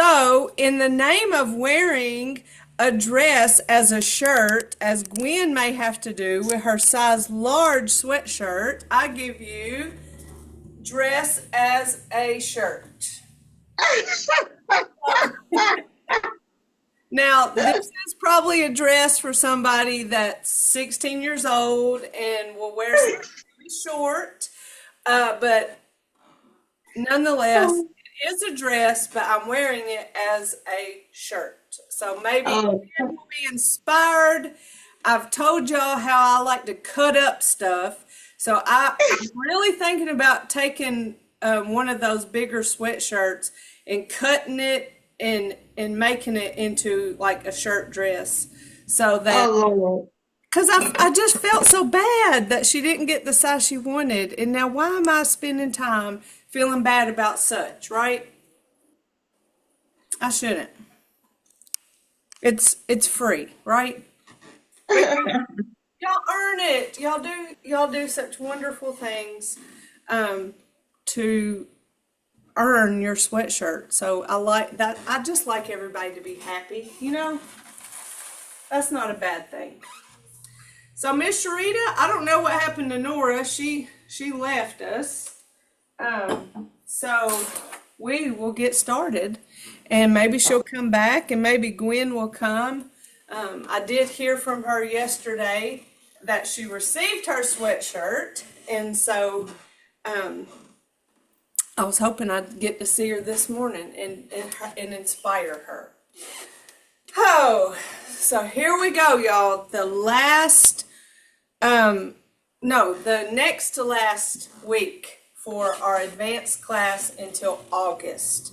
So, in the name of wearing a dress as a shirt, as Gwen may have to do with her size large sweatshirt, I give you dress as a shirt. Now, this is probably a dress for somebody that's 16 years old and will wear something really short, but nonetheless, it is a dress, but I'm wearing it as a shirt. So maybe Oh, Gwen will be inspired. I've told y'all how I like to cut up stuff. So I'm really thinking about taking one of those bigger sweatshirts and cutting it and making it into like a shirt dress. So that, oh, because I just felt so bad that she didn't get the size she wanted. And now why am I spending time feeling bad about such, right? I shouldn't. It's free, right? Y'all earn it. Y'all do such wonderful things to earn your sweatshirt. So I like that. I just like everybody to be happy. That's not a bad thing. So Miss Sharita, I don't know what happened to Nora. She left us. So we will get started, and maybe she'll come back, and maybe Gwen will come. I did hear from her yesterday that she received her sweatshirt, and so I was hoping I'd get to see her this morning and inspire her. Oh, so here we go, y'all. The next to last week for our advanced class until August.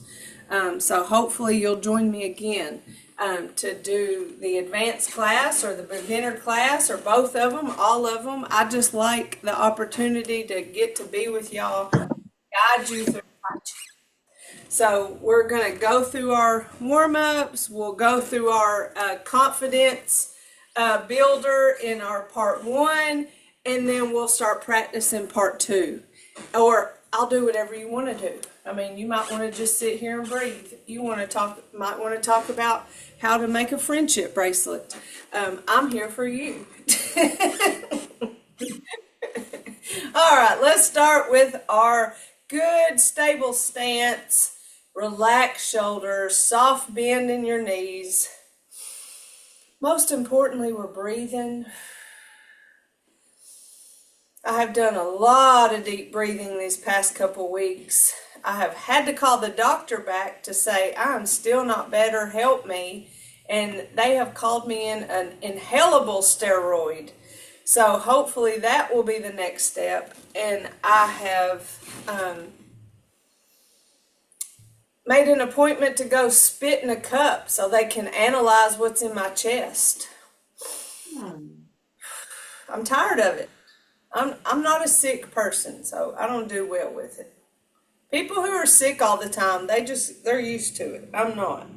So hopefully you'll join me again to do the advanced class or the beginner class or both of them, all of them. I just like the opportunity to get to be with y'all, guide you through Tai Chi. So we're going to go through our warm-ups. We'll go through our confidence builder in our part one, and then we'll start practicing part two. Or I'll do whatever you want to do. I mean, you might want to just sit here and breathe. You might want to talk about how to make a friendship bracelet. I'm here for you. All right, let's start with our good stable stance. Relax shoulders, soft bend in your knees. Most importantly, we're breathing. I have done a lot of deep breathing these past couple weeks. I have had to call the doctor back to say, I'm still not better, help me. And they have called me in an inhalable steroid. So hopefully that will be the next step. And I have made an appointment to go spit in a cup so they can analyze what's in my chest. I'm tired of it. I'm not a sick person, so I don't do well with it. People who are sick all the time, they're used to it. I'm not.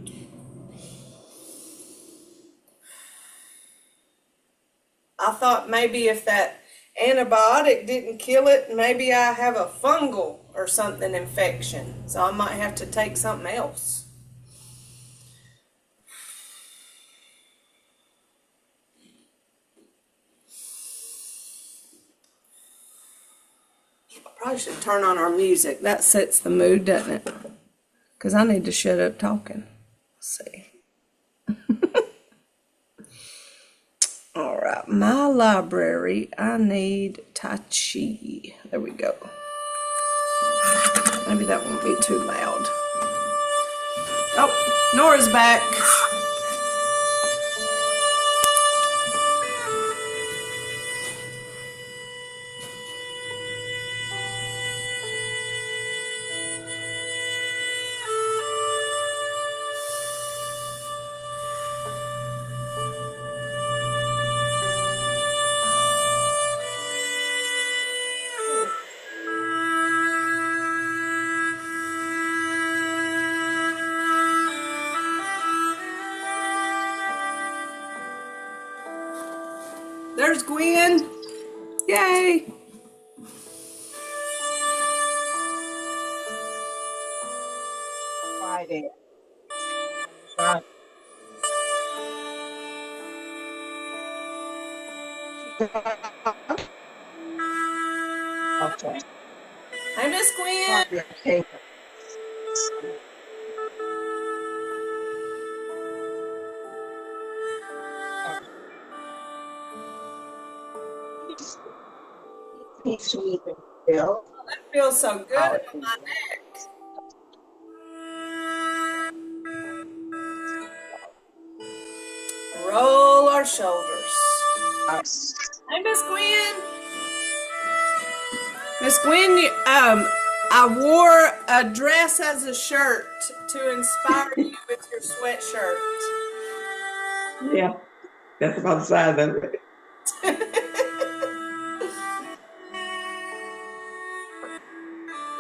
I thought maybe if that antibiotic didn't kill it, maybe I have a fungal or something infection. So I might have to take something else. Probably should turn on our music. That sets the mood, doesn't it? Because I need to shut up talking. Let's see. All right, my library. I need Tai Chi. There we go. Maybe that won't be too loud. Oh, Nora's back. There's Gwen. Yay. Friday. Okay. Hey, Miss Gwen. Okay. He's sleeping still. That feels so good Oh, in my neck. Roll our shoulders. Hey, Miss Gwen. Miss Gwen, I wore a dress as a shirt to inspire you with your sweatshirt. yeah, that's about the size of it.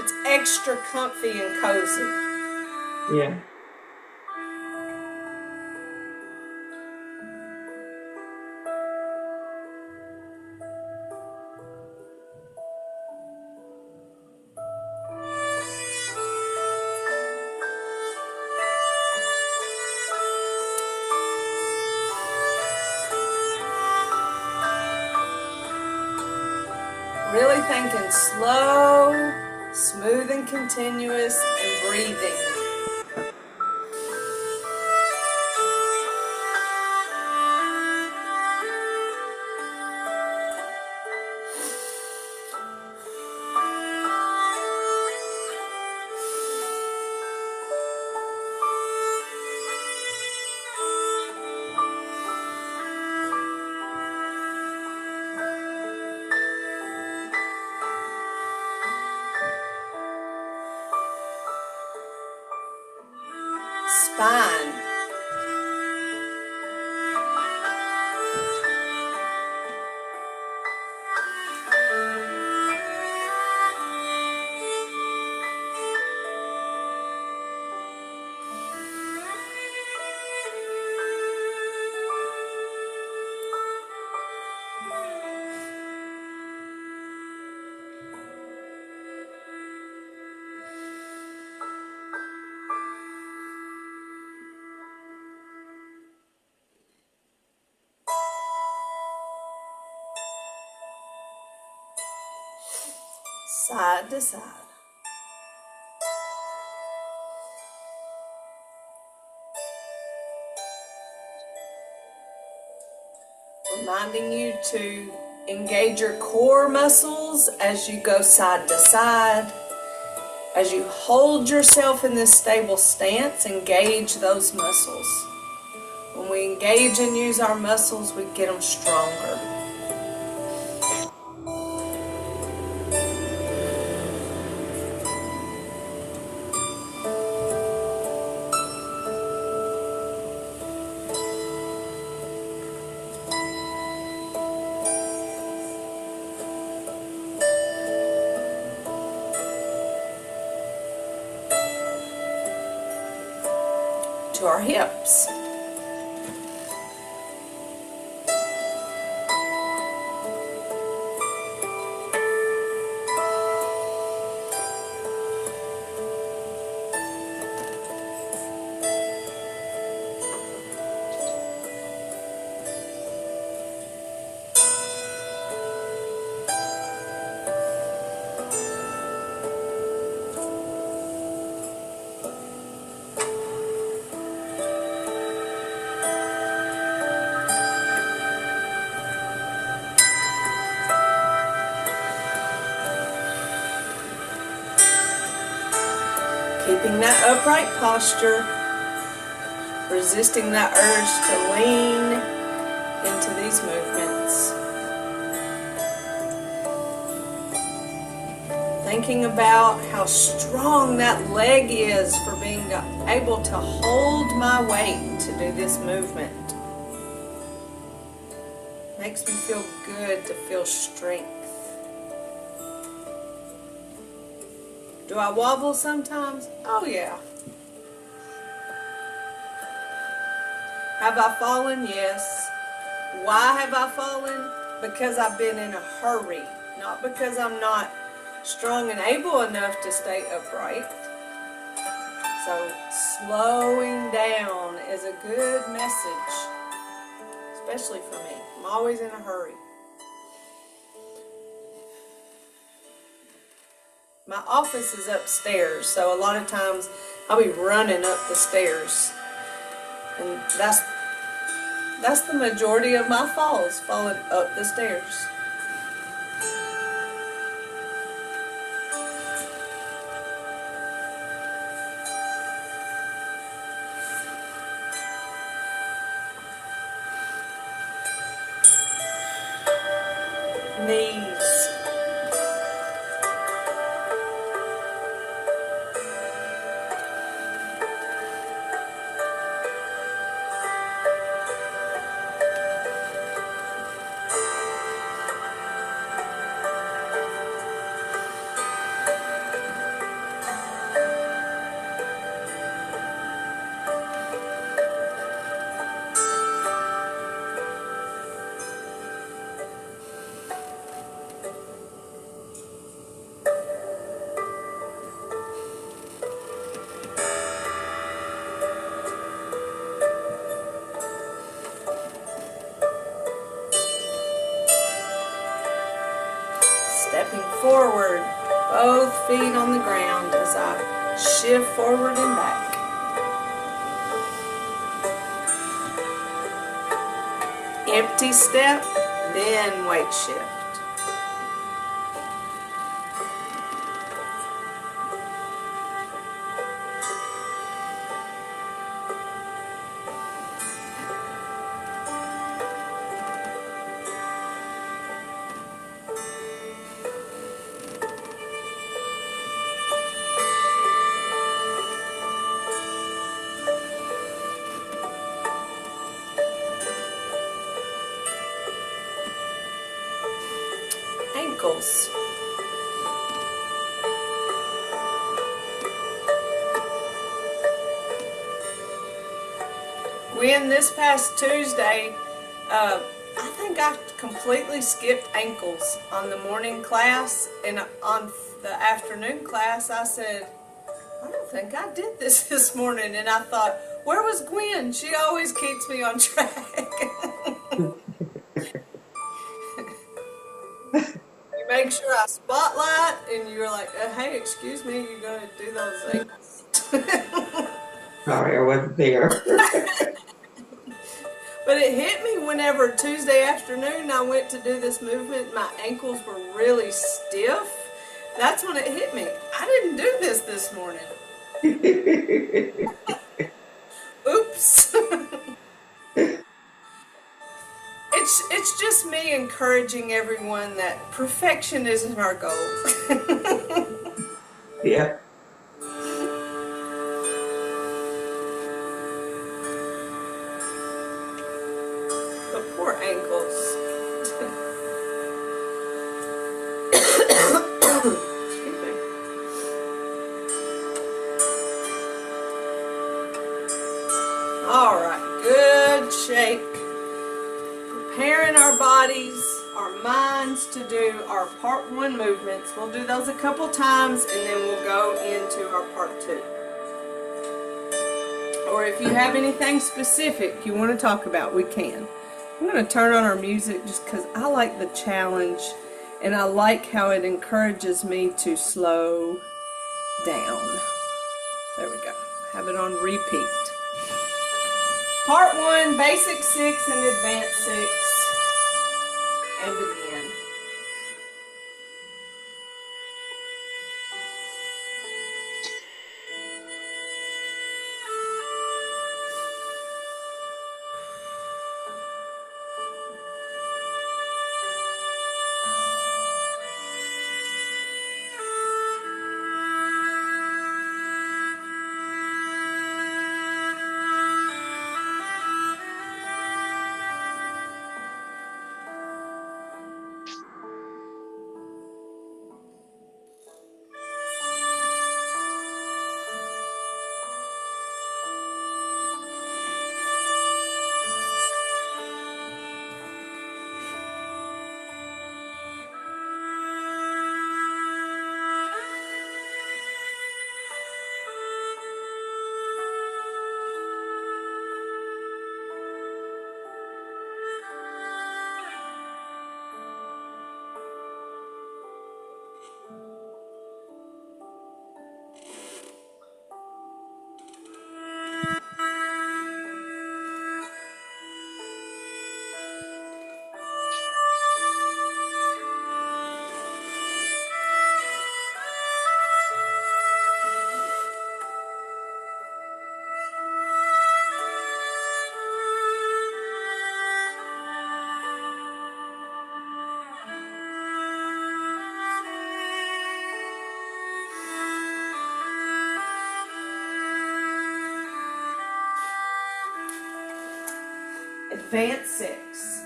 It's extra comfy and cozy. Yeah. Really thinking slow, smooth and continuous, and breathing. Spine. Side to side. Reminding you to engage your core muscles as you go side to side. As you hold yourself in this stable stance, engage those muscles. When we engage and use our muscles, we get them stronger. To our hips. Keeping that upright posture, resisting that urge to lean into these movements. Thinking about how strong that leg is for being able to hold my weight to do this movement. Makes me feel good to feel strength. Do I wobble sometimes? Oh yeah. Have I fallen? Yes. Why have I fallen? Because I've been in a hurry, not because I'm not strong and able enough to stay upright. So slowing down is a good message, especially for me. I'm always in a hurry. My office is upstairs, so a lot of times I'll be running up the stairs. And that's the majority of my falls, falling up the stairs. Knees. Stepping forward, both feet on the ground as I shift forward and back. Empty step, then weight shift. Ankles. When this past Tuesday, I think I completely skipped ankles on the morning class, and on the afternoon class I said, I don't think I did this morning, and I thought, where was Gwen? She always keeps me on track. Make sure I spotlight, and you're like, hey, excuse me, you're going to do those ankles. Sorry, I wasn't there. But it hit me whenever Tuesday afternoon I went to do this movement, my ankles were really stiff. That's when it hit me. I didn't do this morning. Oops. It's just me encouraging everyone that perfection isn't our goal. Yeah. But poor ankles. Excuse me. All right, good shake. Preparing our bodies, our minds to do our part 1 movements. We'll do those a couple times and then we'll go into our part 2. Or if you have anything specific you want to talk about, we can. I'm going to turn on our music just because I like the challenge and I like how it encourages me to slow down. There we go. Have it on repeat. Part 1, basic 6 and advanced 6. And begin. Advanced 6.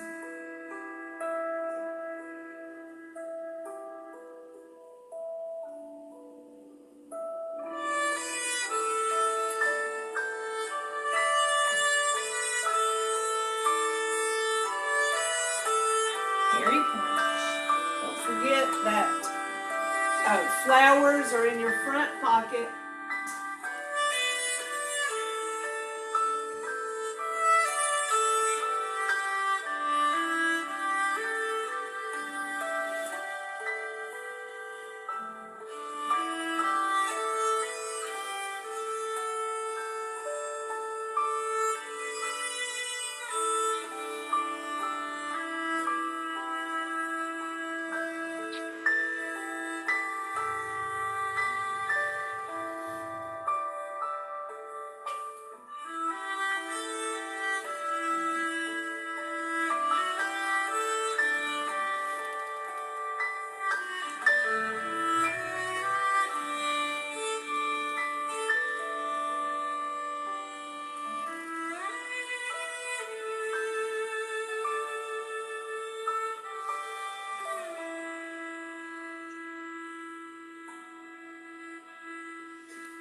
Carry punch. Don't forget that flowers are in your front pocket.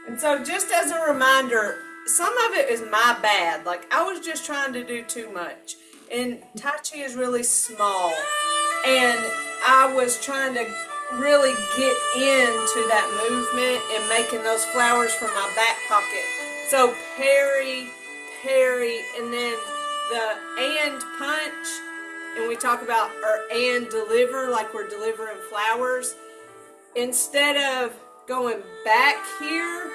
And so just as a reminder, some of it is my bad. Like I was just trying to do too much. And Tai Chi is really small. And I was trying to really get into that movement and making those flowers from my back pocket. So parry, parry, and then the and punch. And we talk about or and deliver like we're delivering flowers. Instead of going back here,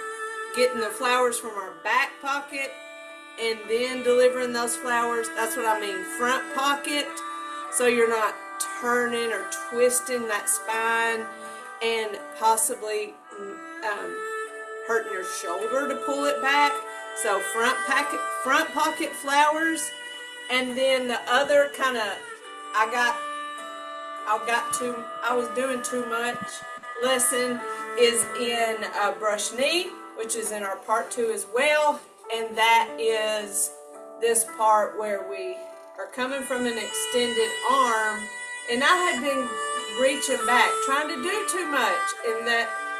getting the flowers from our back pocket, and then delivering those flowers, that's what I mean, front pocket, so you're not turning or twisting that spine and possibly hurting your shoulder to pull it back. So front pocket flowers, and then the other kind of, I was doing too much lesson is in brush knee, which is in our part 2 as well, and that is this part where we are coming from an extended arm, and I had been reaching back, trying to do too much, and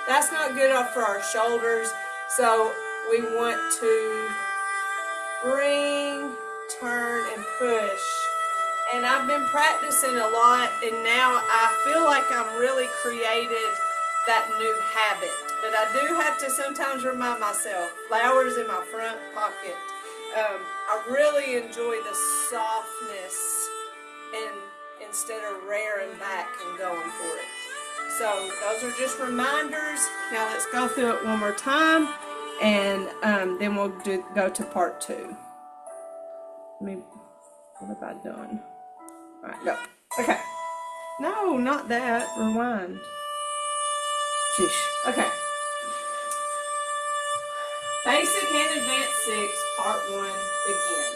that's not good for our shoulders. So we want to bring, turn, and push. And I've been practicing a lot, and now I feel like I'm really created that new habit. But I do have to sometimes remind myself, flowers in my front pocket. I really enjoy the softness and instead of rearing back and going for it. So those are just reminders. Now let's go through it one more time, and then we'll go to part 2. What have I done? All right, go. Okay. No, not that. Rewind. Sheesh. Okay. Basic and Advanced 6, Part 1, begin.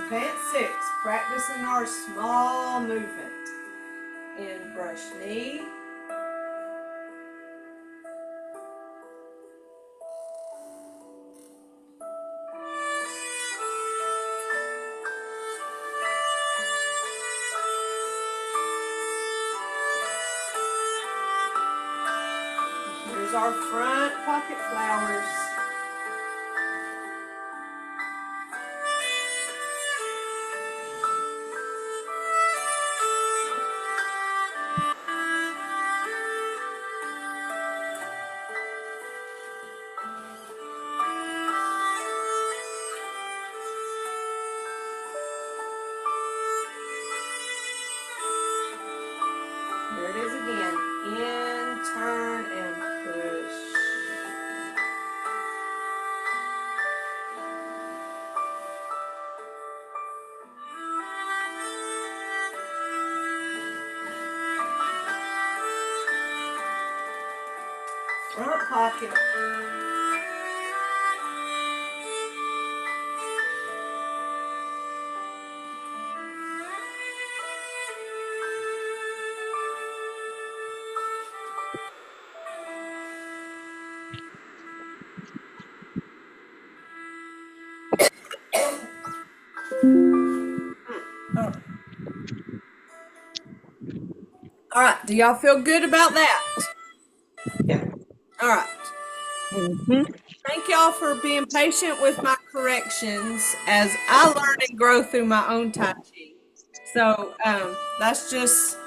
Advanced 6, practicing our small movement. In brush knee. Here's our front pocket flowers. There it is again. In, turn, and push. Front pocket. All right, do y'all feel good about that? Yeah. All right. Mm-hmm. Thank y'all for being patient with my corrections as I learn and grow through my own Tai Chi. So that's just,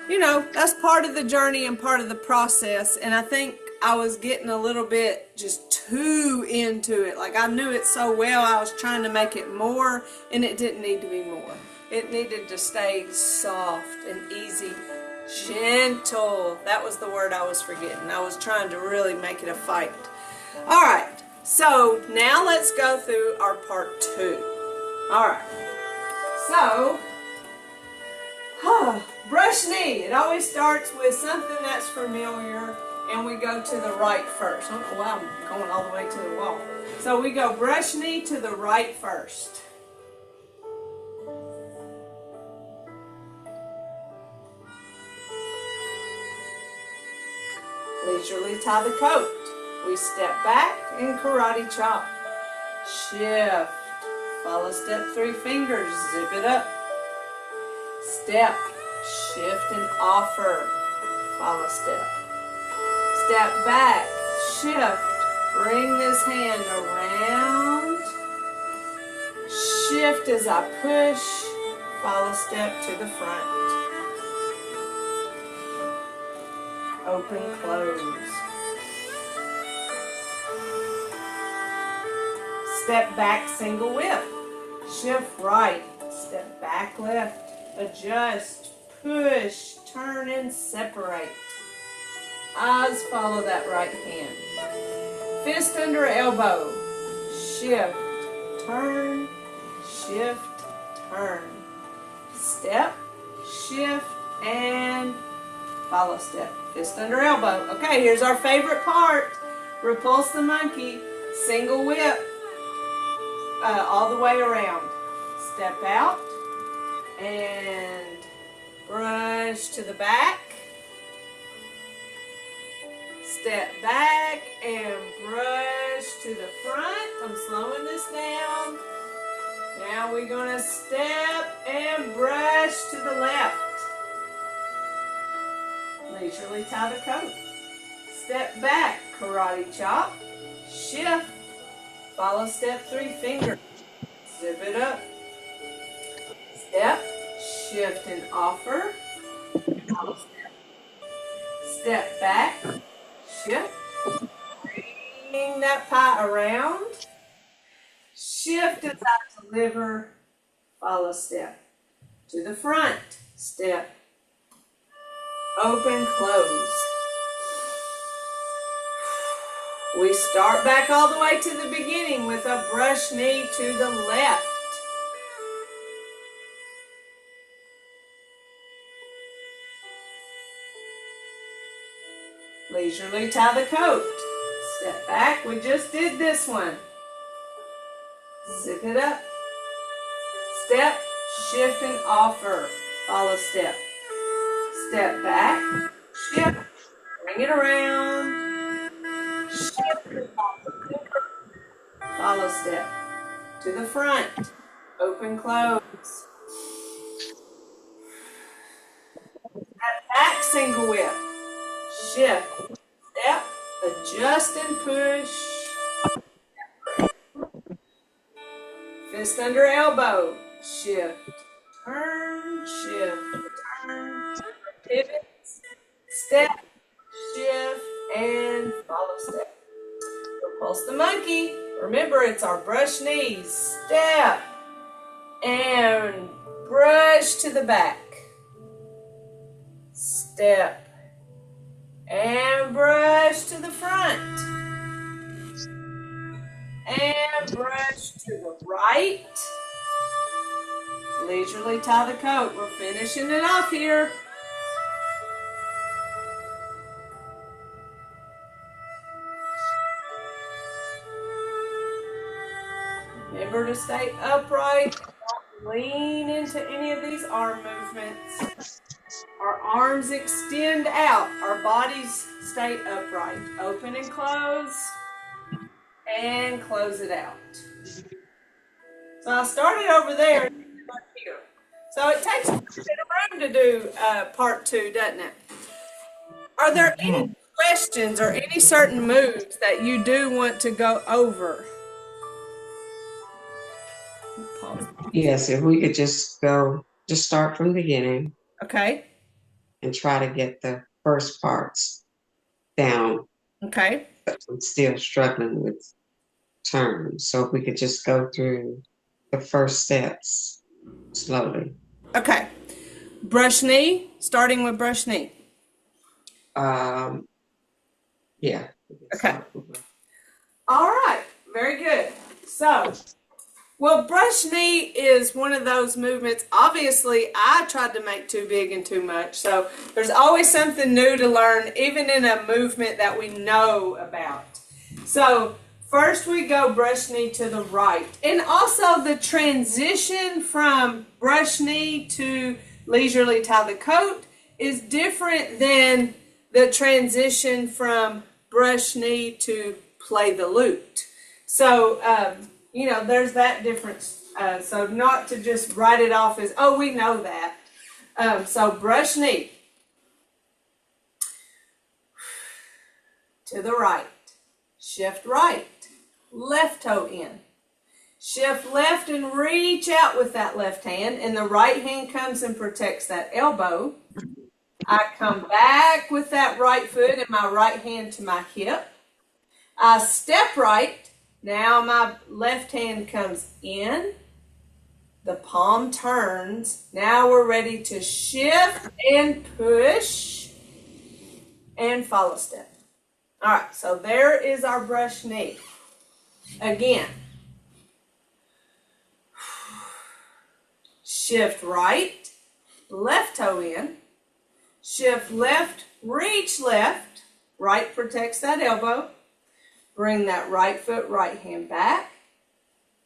that's part of the journey and part of the process. And I think I was getting a little bit just too into it. Like I knew it so well, I was trying to make it more, and it didn't need to be more. It needed to stay soft and easy, gentle. That was the word I was forgetting. I was trying to really make it a fight. All right, so now let's go through our part 2. All right, so brush knee. It always starts with something that's familiar, and we go to the right first. I don't know why I'm going all the way to the wall. So we go brush knee to the right first. Leisurely tie the coat. We step back and karate chop. Shift. Follow step 3 fingers. Zip it up. Step. Shift and offer. Follow step. Step back. Shift. Bring this hand around. Shift as I push. Follow step to the front. Open, close. Step back, single whip. Shift right. Step back, left. Adjust, push, turn, and separate. Eyes follow that right hand. Fist under elbow. Shift, turn, shift, turn. Step, shift, and follow step. Fist under elbow. Okay, here's our favorite part. Repulse the monkey. Single whip. All the way around. Step out. And brush to the back. Step back and brush to the front. I'm slowing this down. Now we're going to step and brush to the left. Leisurely tie the coat. Step back, karate chop. Shift. Follow step 3 fingers. Zip it up. Step, shift and offer. Follow step. Step back, shift. Bring that pie around. Shift as I deliver. Follow step. To the front. Step. Open, close. We start back all the way to the beginning with a brush knee to the left. Leisurely tie the coat. Step back. We just did this one. Zip it up. Step, shift, and offer. Follow step. Step back, shift, bring it around, shift, and follow step. To the front, open, close. Back single whip, shift, step, adjust and push. Fist under elbow, shift, turn, shift, turn, pivot, step, shift, and follow step. Repulse the monkey. Remember, it's our brush knees. Step, and brush to the back. Step, and brush to the front. And brush to the right. Leisurely tie the coat. We're finishing it off here. Remember to stay upright. Don't lean into any of these arm movements. Our arms extend out. Our bodies stay upright. Open and close. And close it out. So I started over there and up here. So it takes a bit of room to do part 2, doesn't it? Are there any questions or any certain moves that you do want to go over? Yes, if we could just start from the beginning. Okay. And try to get the first parts down. Okay. I'm still struggling with terms. So if we could just go through the first steps slowly. Okay. Brush knee, starting with brush knee. Yeah. Okay. All right. Very good. So, well, brush knee is one of those movements. Obviously, I tried to make too big and too much. So there's always something new to learn, even in a movement that we know about. So first we go brush knee to the right. And also the transition from brush knee to leisurely tie the coat is different than the transition from brush knee to play the lute. So, there's that difference. So not to just write it off as, oh, we know that. So brush knee. To the right. Shift right. Left toe in. Shift left and reach out with that left hand. And the right hand comes and protects that elbow. I come back with that right foot and my right hand to my hip. I step right. Now my left hand comes in, the palm turns. Now we're ready to shift and push and follow step. All right, so there is our brush knee. Again, shift right, left toe in, shift left, reach left, right protects that elbow. Bring that right foot, right hand back.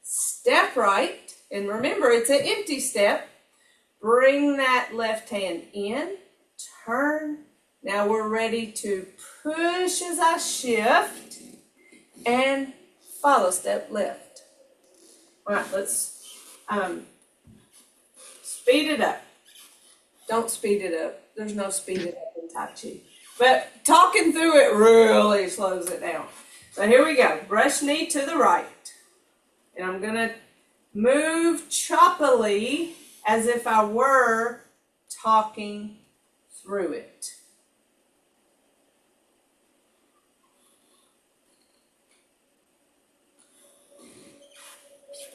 Step right. And remember, it's an empty step. Bring that left hand in. Turn. Now we're ready to push as I shift. And follow step left. All right, let's speed it up. Don't speed it up. There's no speed it up in Tai Chi. But talking through it really slows it down. So here we go. Brush knee to the right. And I'm going to move choppily as if I were talking through it.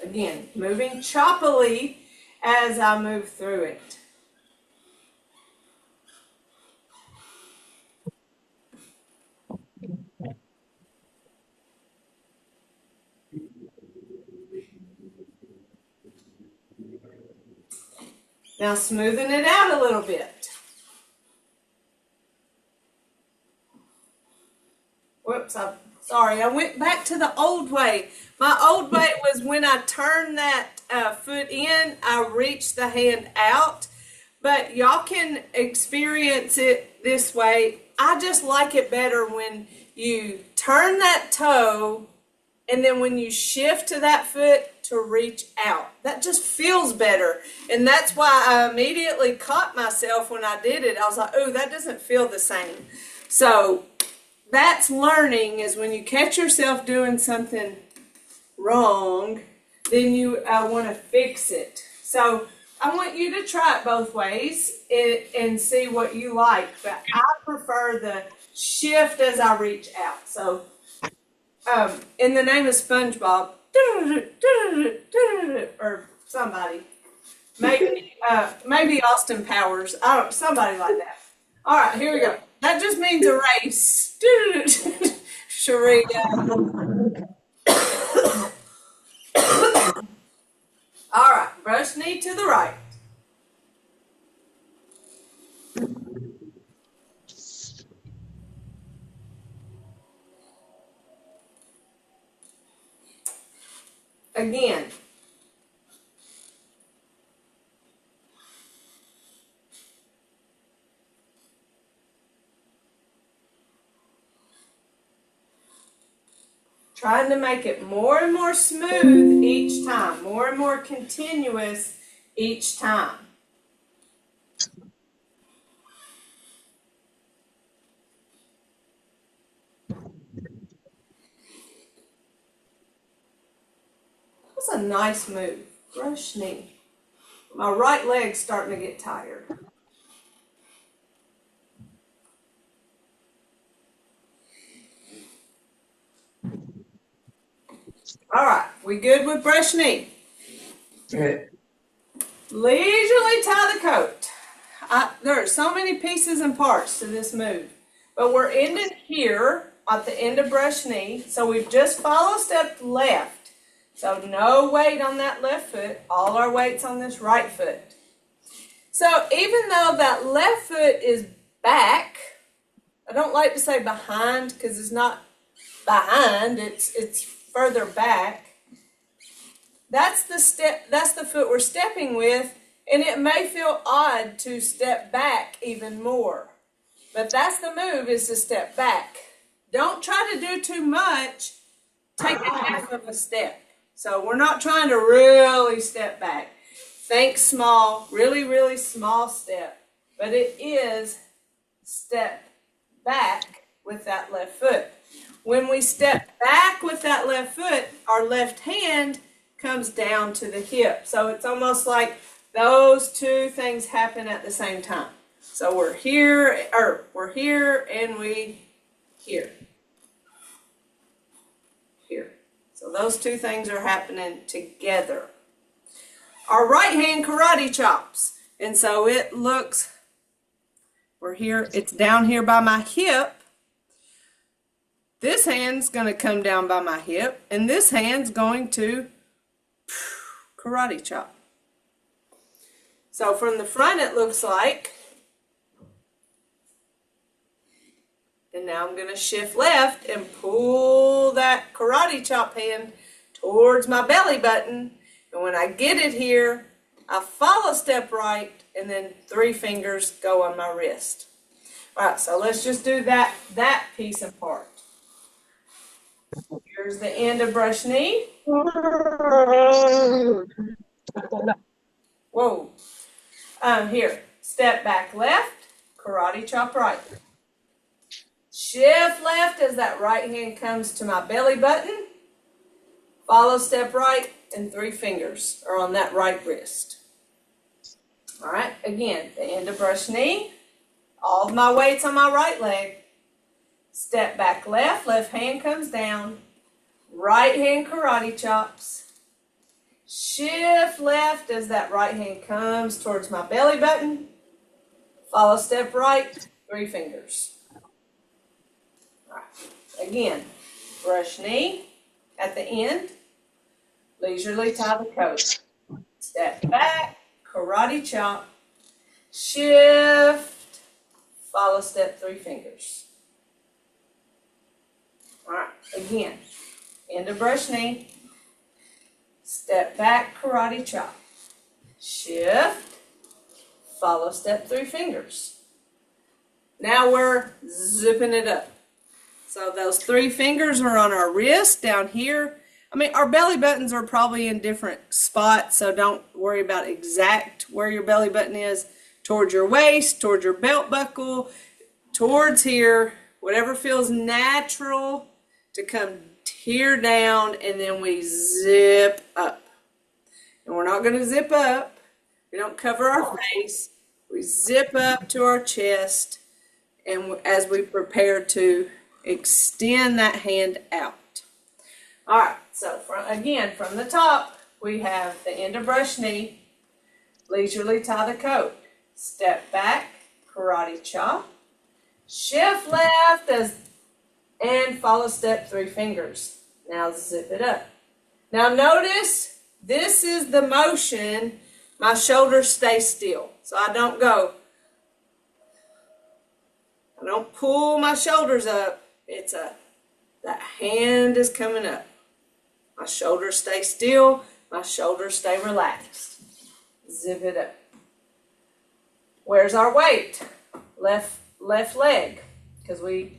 Again, moving choppily as I move through it. Now smoothing it out a little bit. Whoops, I'm sorry. I went back to the old way. My old way was when I turned that foot in, I reach the hand out. But y'all can experience it this way. I just like it better when you turn that toe and then when you shift to that foot to reach out. That just feels better. And that's why I immediately caught myself when I did it. I was like, oh, that doesn't feel the same. So that's learning, is when you catch yourself doing something wrong, then you want to fix it. So I want you to try it both ways and see what you like. But I prefer the shift as I reach out. So in the name of SpongeBob, or somebody, maybe Austin Powers, somebody like that. All right, here we go. That just means a race. Sharita. All right, brush knee to the right. Again. Trying to make it more and more smooth each time, more and more continuous each time. That's a nice move. Brush knee. My right leg's starting to get tired. All right, we good with brush knee? Good. Leisurely tie the coat. There are so many pieces and parts to this move, but we're ending here at the end of brush knee. So we've just follow step left. So no weight on that left foot, all our weight's on this right foot. So even though that left foot is back, I don't like to say behind because it's not behind, it's further back. That's the foot we're stepping with, and it may feel odd to step back even more. But that's the move, is to step back. Don't try to do too much. Take a half of a step. So we're not trying to really step back. Think small, really, really small step. But it is step back with that left foot. When we step back with that left foot, our left hand comes down to the hip. So it's almost like those two things happen at the same time. So we're here, and we here. Here. So those two things are happening together. Our right hand karate chops. And so it looks, we're here, it's down here by my hip. This hand's going to come down by my hip, and this hand's going to karate chop. So from the front it looks like, and now I'm going to shift left and pull that karate chop hand towards my belly button. And when I get it here, I follow step right, and then 3 fingers go on my wrist. All right, so let's just do that piece and part. Here's the end of brush knee. Whoa. Here, step back left, karate chop right. Shift left as that right hand comes to my belly button. Follow step right, and 3 fingers are on that right wrist. All right, again, the end of brush knee. All of my weight's on my right leg. Step back left, left hand comes down. Right hand karate chops. Shift left as that right hand comes towards my belly button. Follow step right, 3 fingers. All right. Again, brush knee at the end. Leisurely tie the coat. Step back, karate chop. Shift, follow step, 3 fingers. All right, again, end of brush knee. step back, karate chop. Shift, follow step 3 fingers. Now we're zipping it up. So those 3 fingers are on our wrist down here. I mean, our belly buttons are probably in different spots, so don't worry about exact where your belly button is. Towards your waist, towards your belt buckle, towards here, whatever feels natural to come tear down, and then we zip up. And we're not going to zip up. We don't cover our face. We zip up to our chest, and as we prepare to extend that hand out. All right, so from the top, we have the end of brush knee, leisurely tie the coat, step back, karate chop, shift left and follow step 3 fingers. Now zip it up. Now notice this is the motion. My shoulders stay still, so I don't pull my shoulders up. That hand is coming up. My shoulders stay still. My shoulders stay relaxed. Zip it up. Where's our weight? Left leg, because we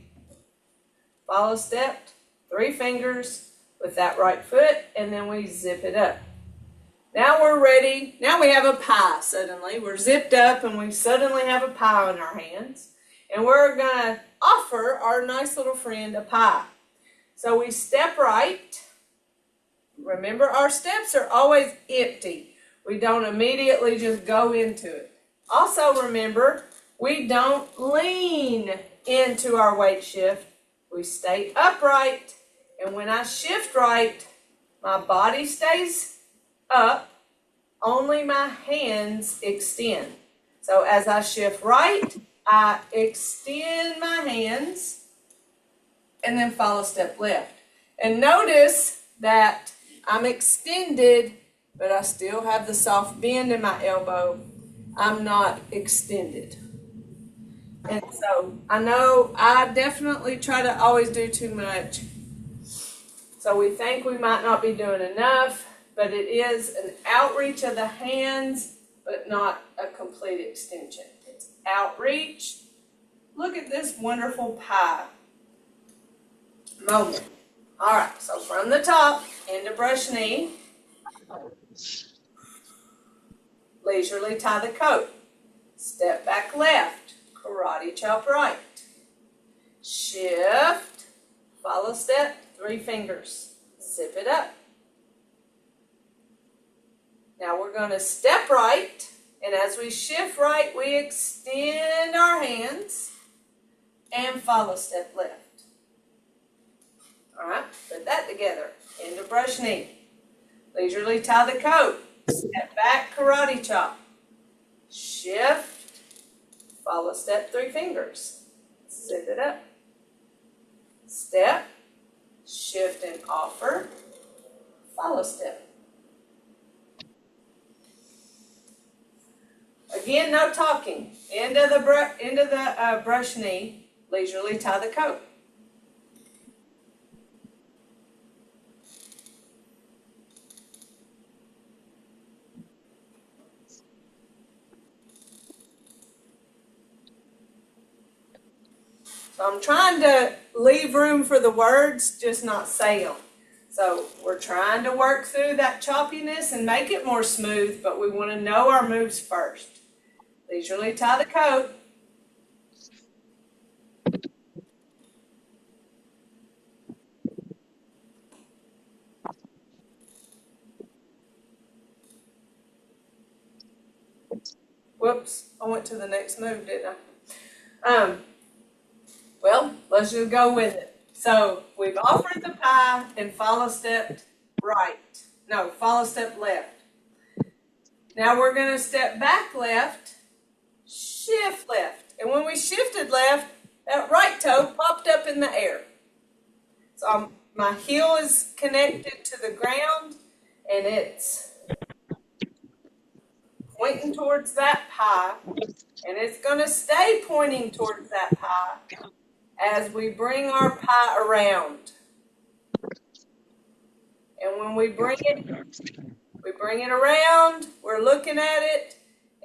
follow step 3 fingers with that right foot, and then we zip it up. Now we're ready. Now we have a pie suddenly. We're zipped up and we suddenly have a pie in our hands. And we're going to offer our nice little friend a pie. So we step right. Remember, our steps are always empty. We don't immediately just go into it. Also remember, we don't lean into our weight shift. We stay upright. And when I shift right, my body stays up, only my hands extend. So as I shift right, I extend my hands and then follow step left. And notice that I'm extended, but I still have the soft bend in my elbow. I'm not extended. And so I know I definitely try to always do too much. So we think we might not be doing enough, but it is an outreach of the hands, but not a complete extension. It's outreach. Look at this wonderful pie moment. All right, so from the top, into brush knee, leisurely tie the coat, step back left, karate chop right, shift, follow step, 3 fingers, zip it up. Now we're going to step right, and as we shift right, we extend our hands and follow step left. All right, put that together. Into brush knee. Leisurely tie the coat. Step back, karate chop. Shift. Follow step 3 fingers. Zip it up. Step. Shift and offer. Follow step. Again, no talking. End of the brush knee. Leisurely tie the coat. So I'm trying to leave room for the words, just not say them. So we're trying to work through that choppiness and make it more smooth, but we want to know our moves first. Leisurely tie the coat. Whoops, I went to the next move, didn't I? Well, let's just go with it. So we've offered the pie and follow step right. No, follow step left. Now we're going to step back left, shift left. And when we shifted left, that right toe popped up in the air. So my heel is connected to the ground, and it's pointing towards that pie, and it's going to stay pointing towards that pie as we bring our pie around. And when we bring it around, we're looking at it,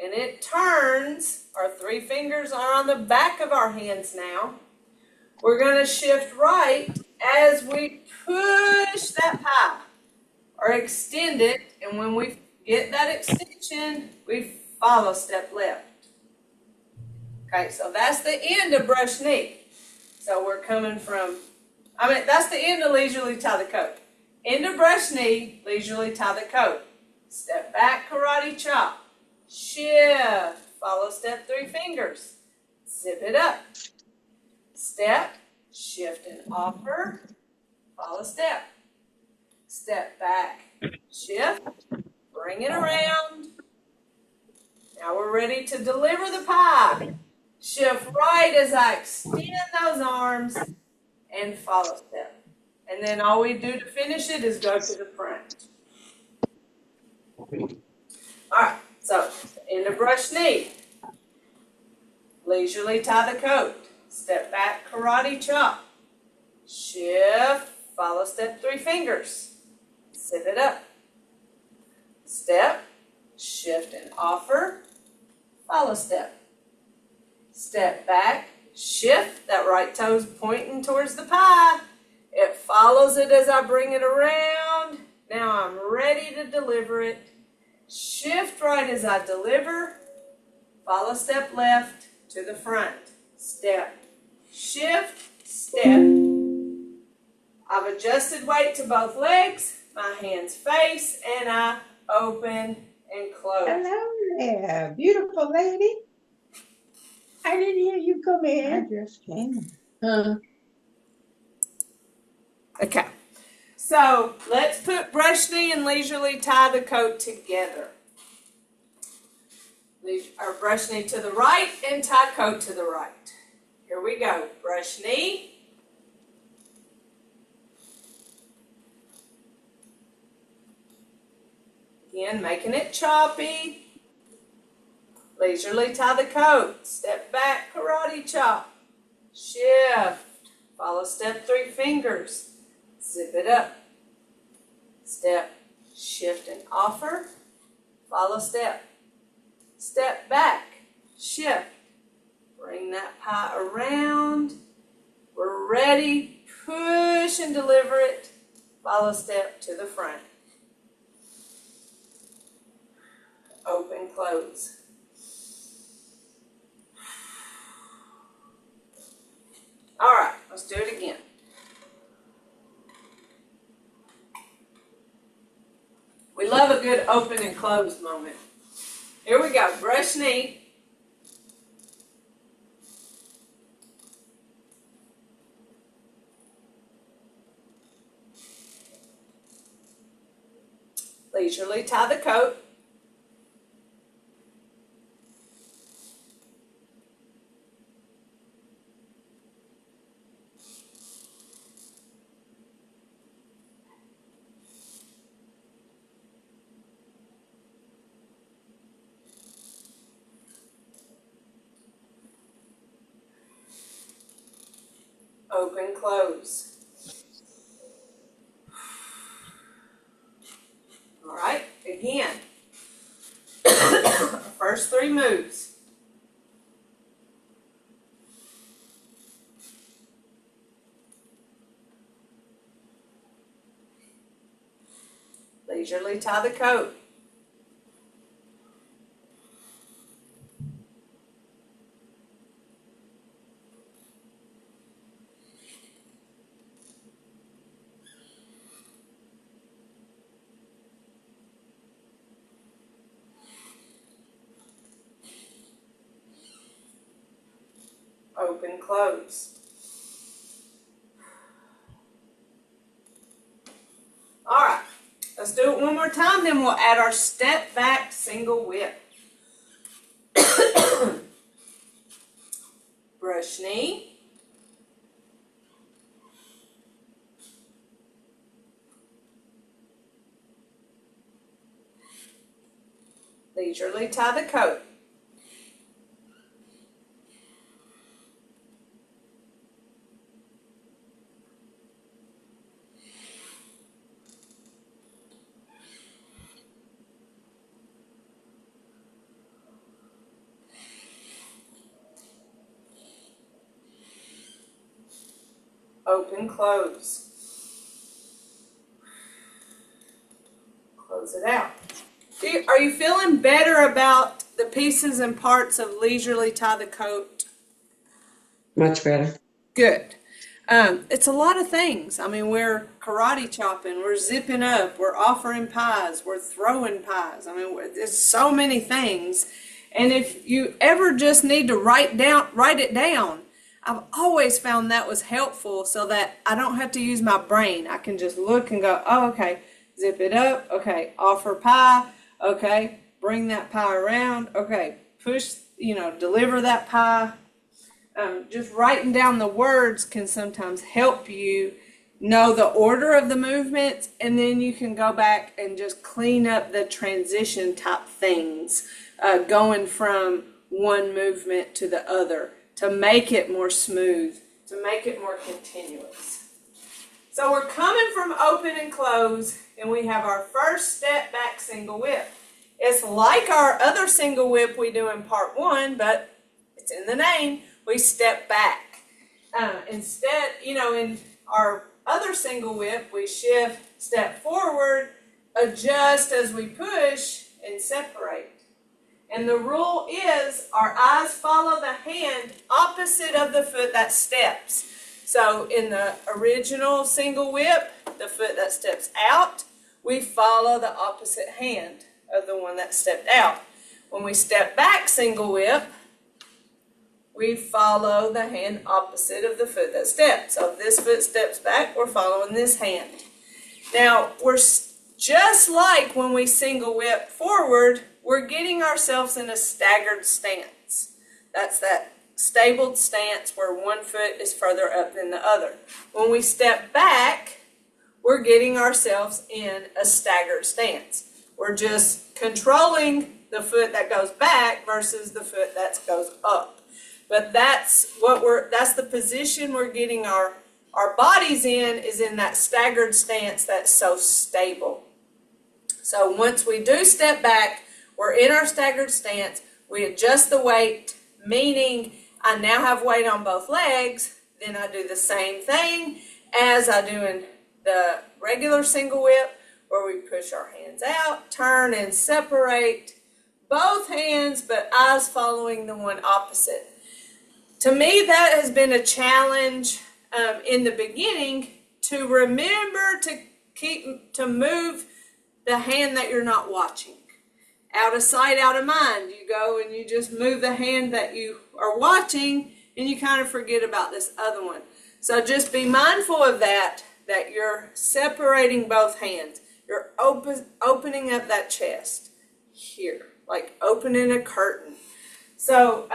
and it turns. Our 3 fingers are on the back of our hands now. We're going to shift right as we push that pie or extend it. And when we get that extension, we follow step left. Okay, so that's the end of brush knee. So we're coming from, that's the end of leisurely tie the coat. End of brush knee, leisurely tie the coat. Step back, karate chop. Shift, follow step 3 fingers. Zip it up. Step, shift and offer, follow step. Step back, shift, bring it around. Now we're ready to deliver the pie. Shift right as I extend those arms and follow step. And then all we do to finish it is go to the front. All right, so end of brush knee. Leisurely tie the coat. Step back, karate chop. Shift, follow step 3 fingers. Zip it up. Step, shift and offer, follow step. Step back, shift, that right toe's pointing towards the pie. It follows it as I bring it around. Now I'm ready to deliver it. Shift right as I deliver. Follow step left to the front. Step, shift, step. I've adjusted weight to both legs. My hands face and I open and close. Hello there, beautiful lady. I didn't hear you come in. I just came. Okay, so let's put brush knee and leisurely tie the coat together. Our brush knee to the right and tie coat to the right. Here we go. Brush knee. Again, making it choppy. Leisurely tie the coat. Step back, karate chop. Shift. Follow step 3 fingers. Zip it up. Step, shift and offer. Follow step. Step back, shift. Bring that pie around. We're ready. Push and deliver it. Follow step to the front. Open, close. All right, let's do it again. We love a good open and close moment. Here we go. Brush knee. Leisurely tie the coat. Open, close. All right, again. First 3 moves. Leisurely tie the coat. Open, close. All right, let's do it one more time, then we'll add our step back single whip. Brush knee. Leisurely tie the coat. open, close. Close it out. Are you feeling better about the pieces and parts of leisurely tie the coat? Much better. Good. It's a lot of things. I mean, we're karate chopping, we're zipping up, we're offering pies, we're throwing pies. I mean, there's so many things. And if you ever just need to write it down, I've always found that was helpful so that I don't have to use my brain. I can just look and go, oh, okay, zip it up, okay, offer pie, okay, bring that pie around, okay, push, deliver that pie. Just writing down the words can sometimes help you know the order of the movements, and then you can go back and just clean up the transition type things, going from one movement to the other to make it more smooth, to make it more continuous. So we're coming from open and close, and we have our first step back single whip. It's like our other single whip we do in part one, but it's in the name. We step back. Instead, in our other single whip, we shift, step forward, adjust as we push, and separate. And the rule is our eyes follow the hand opposite of the foot that steps. So in the original single whip, the foot that steps out, we follow the opposite hand of the one that stepped out. When we step back single whip, we follow the hand opposite of the foot that stepped. So if this foot steps back, we're following this hand. Now, we're just like when we single whip forward, we're getting ourselves in a staggered stance. That's that stabled stance where one foot is further up than the other. When we step back, we're getting ourselves in a staggered stance. We're just controlling the foot that goes back versus the foot that goes up. But that's the position we're getting our bodies in, is in that staggered stance that's so stable. So once we do step back, we're in our staggered stance, we adjust the weight, meaning I now have weight on both legs, then I do the same thing as I do in the regular single whip, where we push our hands out, turn and separate both hands, but eyes following the one opposite. To me, that has been a challenge in the beginning, to remember to move the hand that you're not watching. Out of sight, out of mind. You go and you just move the hand that you are watching, and you kind of forget about this other one. So just be mindful of that you're separating both hands. You're opening up that chest here, like opening a curtain. So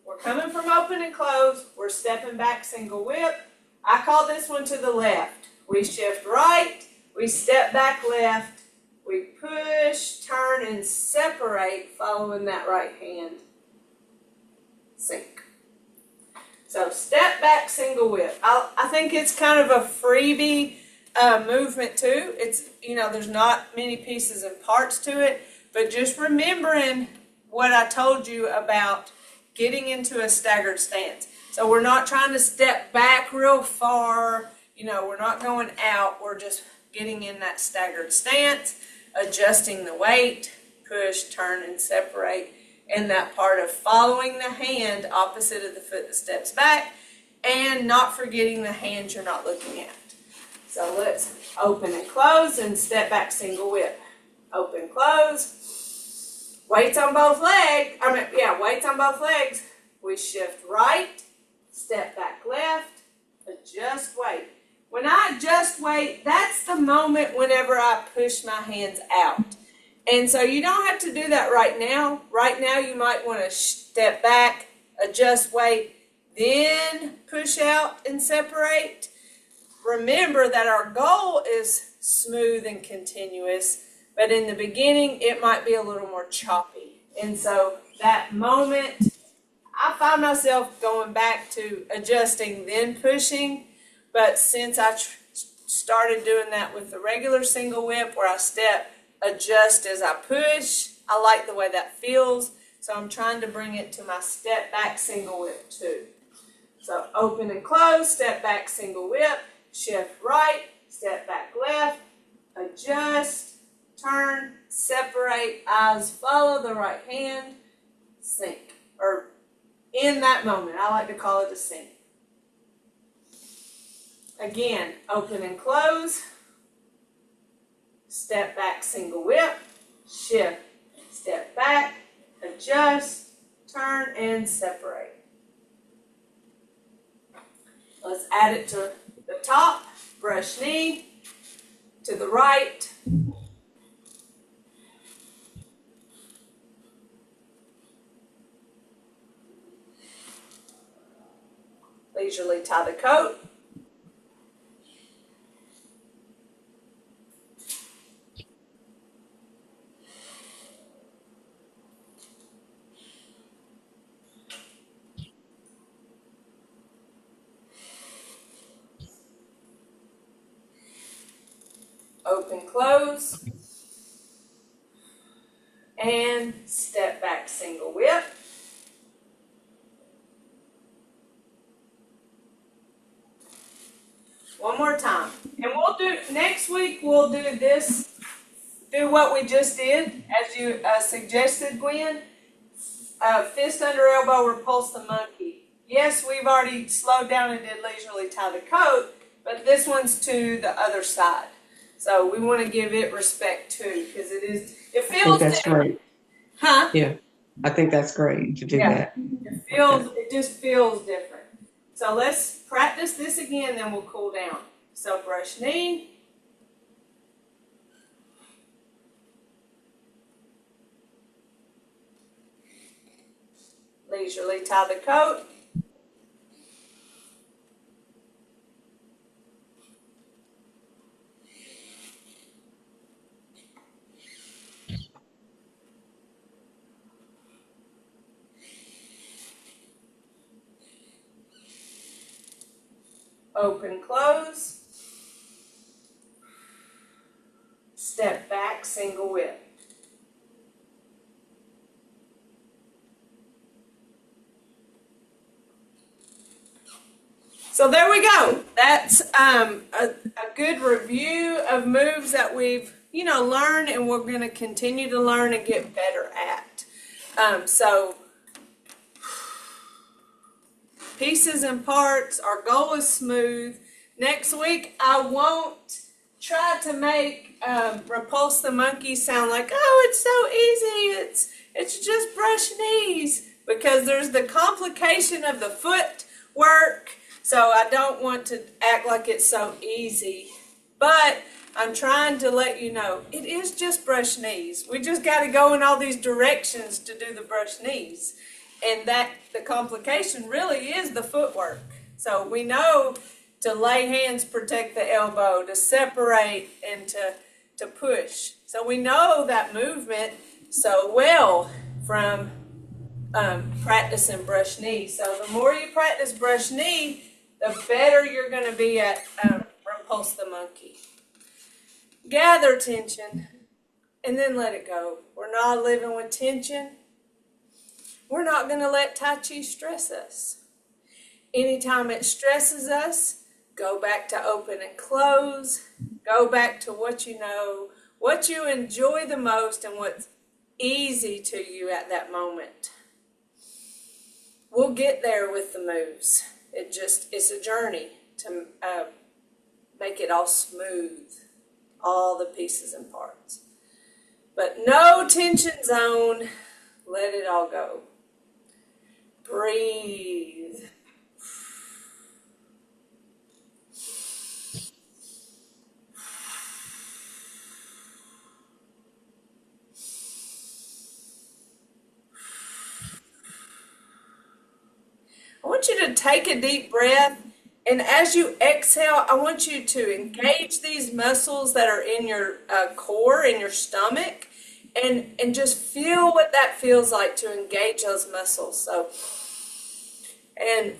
we're coming from open and close. We're stepping back single whip. I call this one to the left. We shift right. We step back left. We push, turn, and separate following that right hand. Sink. So step back single whip. I think it's kind of a freebie movement too. It's, there's not many pieces and parts to it, but just remembering what I told you about getting into a staggered stance. So we're not trying to step back real far, we're not going out, we're just getting in that staggered stance, adjusting the weight, push, turn, and separate, and that part of following the hand opposite of the foot that steps back, and not forgetting the hand you're not looking at. So let's open and close and step back single whip. Open, close. Weights on both legs. Weights on both legs. We shift right, step back left, adjust weight. When I adjust weight, that's the moment whenever I push my hands out. And so you don't have to do that right now. Right now you might want to step back, adjust weight, then push out and separate. Remember that our goal is smooth and continuous, but in the beginning it might be a little more choppy. And so that moment, I find myself going back to adjusting, then pushing. But since I started doing that with the regular single whip, where I step, adjust as I push, I like the way that feels. So I'm trying to bring it to my step back single whip too. So open and close, step back, single whip, shift right, step back left, adjust, turn, separate, eyes follow the right hand, sink. Or in that moment, I like to call it a sink. Again, open and close, step back, single whip, shift, step back, adjust, turn, and separate. Let's add it to the top, brush knee, to the right, leisurely tie the coat, open, close, and step back, single whip. One more time. And we'll do, next week we'll do this, do what we just did, as you suggested, Gwen. Fist under elbow, repulse the monkey. Yes, we've already slowed down and did leisurely tie the coat, but this one's to the other side. So we want to give it respect too, because it feels that's different. great. Huh? Yeah, I think that's great to do that. It just feels different. So let's practice this again, then we'll cool down. So brush knee. Leisurely tie the coat. Open, close. Step back, single whip. So there we go. That's a good review of moves that we've, learned and we're going to continue to learn and get better at. So pieces and parts, our goal is smooth. Next week, I won't try to make repulse the monkey sound like, oh, it's so easy. It's just brush knees, because there's the complication of the foot work. So I don't want to act like it's so easy, but I'm trying to let you know it is just brush knees. We just got to go in all these directions to do the brush knees. And that the complication really is the footwork. So we know to lay hands, protect the elbow, to separate, and to push. So we know that movement so well from practicing brush knee. So the more you practice brush knee, the better you're going to be at repulse the monkey. Gather tension and then let it go. We're not living with tension. We're not going to let Tai Chi stress us. Anytime it stresses us, go back to open and close. Go back to what you know, what you enjoy the most, and what's easy to you at that moment. We'll get there with the moves. It's a journey to make it all smooth, all the pieces and parts. But no tension zone. Let it all go. Breathe. I want you to take a deep breath, and as you exhale, I want you to engage these muscles that are in your core, in your stomach, and just feel what that feels like to engage those muscles. So, and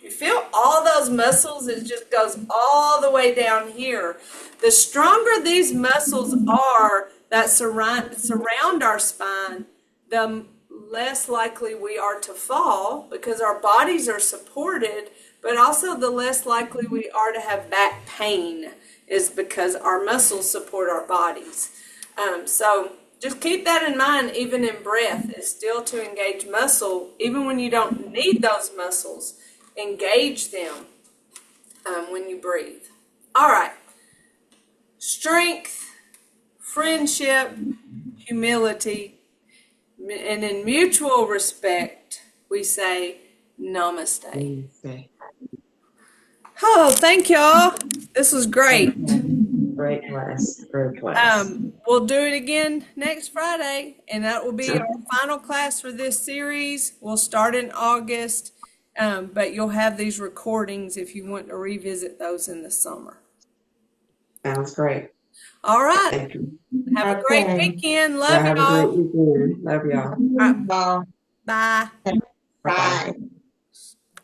you You feel all those muscles, it just goes all the way down here. The stronger these muscles are that surround our spine, the less likely we are to fall because our bodies are supported, but also the less likely we are to have back pain is because our muscles support our bodies. So just keep that in mind, even in breath, is still to engage muscle, even when you don't need those muscles. Engage them when you breathe. All right. Strength, friendship, humility, and in mutual respect, we say namaste. Oh, thank y'all. This was great. Great class. Great class. We'll do it again next Friday, and that will be our final class for this series. We'll start in August, but you'll have these recordings if you want to revisit those in the summer. Sounds great. All right. Thank you. Have a great weekend. Love Have y'all. a great weekend. Love y'all. All right. Bye. Bye.